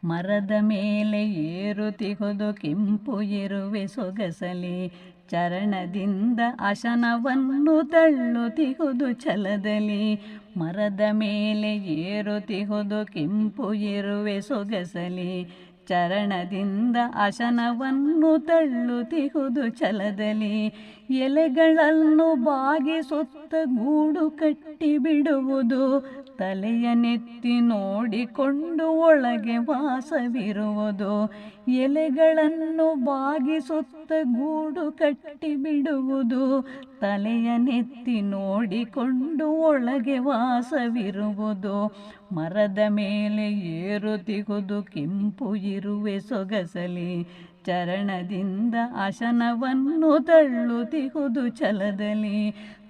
ಮರದ ಮೇಲೆ ಏರುತಿಹುದು ಕೆಂಪು ಇರುವೆ ಸೊಗಸಲಿ, ಚರಣದಿಂದ ಅಶನವನ್ನು ತಳ್ಳುತಿಹುದು ಛಲದಲ್ಲಿ. ಮರದ ಮೇಲೆ ಏರುತಿಹುದು ಕೆಂಪು ಇರುವೆ ಸೊಗಸಲಿ, ಚರಣದಿಂದ ಅಶನವನ್ನು ತಳ್ಳುತಿಹುದು ಛಲದಲ್ಲಿ. ಎಲೆಗಳನ್ನು ಬಾಗಿಸುತ್ತ ಗೂಡು ಕಟ್ಟಿ ಬಿಡುವುದು, ತಲೆಯನೆತ್ತಿ ನೋಡಿಕೊಂಡು ಒಳಗೆ ವಾಸವಿರುವುದು. ಎಲೆಗಳನ್ನು ಬಾಗಿಸುತ್ತ ಗೂಡು ಕಟ್ಟಿ ಬಿಡುವುದು, ತಲೆಯನೆತ್ತಿ ನೋಡಿಕೊಂಡು ಒಳಗೆ ವಾಸವಿರುವುದು. ಮರದ ಮೇಲೆ ಏರುತಿಹುದು ಕೆಂಪು ಇರುವೆ ಸೊಗಸಲಿ, ಚರಣದಿಂದ ಅಶನವನ್ನು ತಳ್ಳುತಿಹುದು ಛಲದಲ್ಲಿ.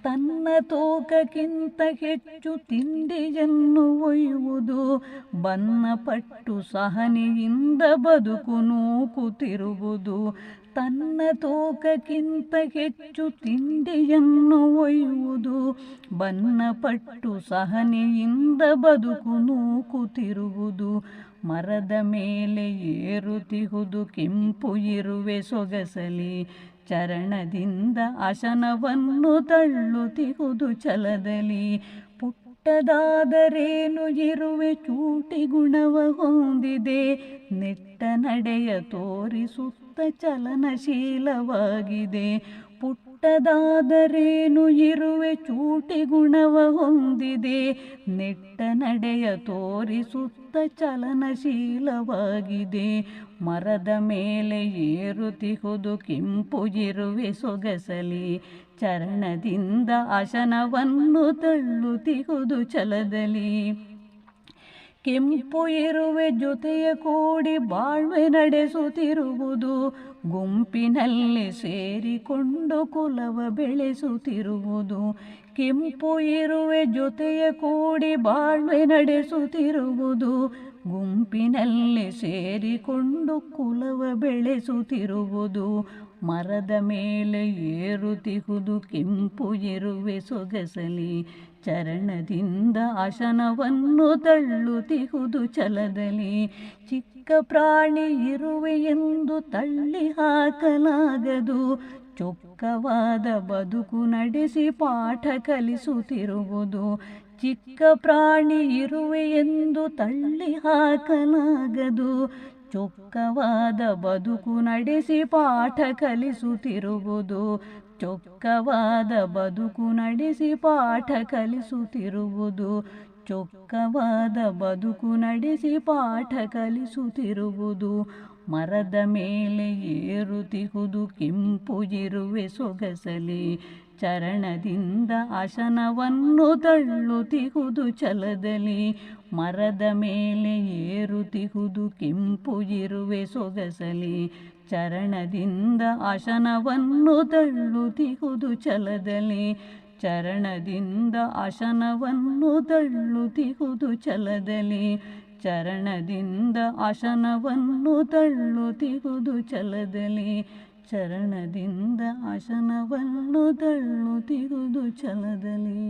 ತನ್ನ ತೂಕಕ್ಕಿಂತ ಹೆಚ್ಚು ತಿಂಡಿಯನ್ನು ಒಯ್ಯುವುದು, ಬನ್ನಪಟ್ಟು ಸಹನೆಯಿಂದ ಬದುಕು ನೂಕುತ್ತಿರುವುದು. ತನ್ನ ತೂಕಕ್ಕಿಂತ ಹೆಚ್ಚು ತಿಂಡಿಯನ್ನು ಒಯ್ಯುವುದು, ಬನ್ನಪಟ್ಟು ಸಹನೆಯಿಂದ ಬದುಕು ನೂಕುತ್ತಿರುವುದು. ಮರದ ಮೇಲೆ ಏರುತಿಹುದು ಕೆಂಪು ಇರುವೆ ಸೊಗಸಲಿ, ಚರಣದಿಂದ ಅಶನವನ್ನು ತಳ್ಳುತಿಹುದು ಛಲದಲ್ಲಿ. ಪುಟ್ಟದಾದರೇನು ಇರುವೆ ಚೂಟಿ ಗುಣವ ಹೊಂದಿದೆ, ನೆಟ್ಟ ನಡೆಯ ತೋರಿಸುತ್ತ ಚಲನಶೀಲವಾಗಿದೆ. ಪುಟ್ಟದಾದರೇನು ಇರುವೆ ಚೂಟಿ ಗುಣವ ಹೊಂದಿದೆ, ನೆಟ್ಟ ನಡೆಯ ತೋರಿಸುತ್ತ ಚಲನಶೀಲವಾಗಿದೆ. ಮರದ ಮೇಲೆ ಏರುತಿಹುದು ಕೆಂಪು ಇರುವೆ ಸೊಗಸಲಿ, ಚರಣದಿಂದ ಅಶನವನ್ನು ತಳ್ಳುತಿಹುದು ಛಲದಲ್ಲಿ. ಕೆಂಪು ಇರುವೆ ಜೊತೆಯ ಕೂಡಿ ಬಾಳ್ವೆ ನಡೆಸುತ್ತಿರುವುದು, ಗುಂಪಿನಲ್ಲಿ ಸೇರಿಕೊಂಡು ಕುಲವ ಬೆಳೆಸುತ್ತಿರುವುದು. ಕೆಂಪು ಇರುವೆ ಜೊತೆಯ ಕೂಡಿ ಬಾಳ್ವೆ ನಡೆಸುತ್ತಿರುವುದು, ಗುಂಪಿನಲ್ಲಿ ಸೇರಿಕೊಂಡು ಕುಲವ ಬೆಳೆಸುತ್ತಿರುವುದು. ಮರದ ಮೇಲೆ ಏರುತಿಹುದು ಕೆಂಪು ಇರುವೆ ಸೊಗಸಲಿ, ಚರಣದಿಂದ ಅಶನವನ್ನು ತಳ್ಳುತಿಹುದು ಛಲದಲ್ಲಿ. ಚಿಕ್ಕ ಪ್ರಾಣಿ ಇರುವೆ ಎಂದು ತಳ್ಳಿ ಹಾಕಲಾಗದು, ಚೊಕ್ಕವಾದ ಬದುಕು ನಡೆಸಿ ಪಾಠ ಕಲಿಸುತ್ತಿರುವುದು. ಚಿಕ್ಕ ಪ್ರಾಣಿ ಇರುವೆ ಎಂದು ತಳ್ಳಿ ಹಾಕಲಾಗದು, ಚೊಕ್ಕವಾದ ಬದುಕು ನಡೆಸಿ ಪಾಠ ಕಲಿಸುತ್ತಿರುವುದು. ಚೊಕ್ಕವಾದ ಬದುಕು ನಡೆಸಿ ಪಾಠ ಕಲಿಸುತ್ತಿರುವುದು. ಚೊಕ್ಕವಾದ ಬದುಕು ನಡೆಸಿ ಪಾಠ ಕಲಿಸುತ್ತಿರುವುದು. ಮರದ ಮೇಲೆ ಏರುತಿಹುದು ಕೆಂಪು ಇರುವೆ ಸೊಗಸಲಿ, ಚರಣದಿಂದ ಅಶನವನ್ನು ತಳ್ಳುತಿಹುದು ಛಲದಲ್ಲಿ. ಮರದ ಮೇಲೆ ಏರುತಿಹುದು ಕೆಂಪು ಇರುವೆ ಸೊಗಸಲಿ, ಚರಣದಿಂದ ಅಶನವನ್ನು ತಳ್ಳುತಿಹುದು ಛಲದಲ್ಲಿ. ಚರಣದಿಂದ ಅಶನವನ್ನು ತಳ್ಳುತಿಹುದು ಛಲದಲ್ಲಿ. ಚರಣದಿಂದ ಅಶನವನ್ನು ತಳ್ಳುತಿಹುದು ಛಲದಲ್ಲಿ. ಚರಣದಿಂದ ಅಶನವನ್ನು ತಳ್ಳುತಿಹುದು ಛಲದಲ್ಲಿ.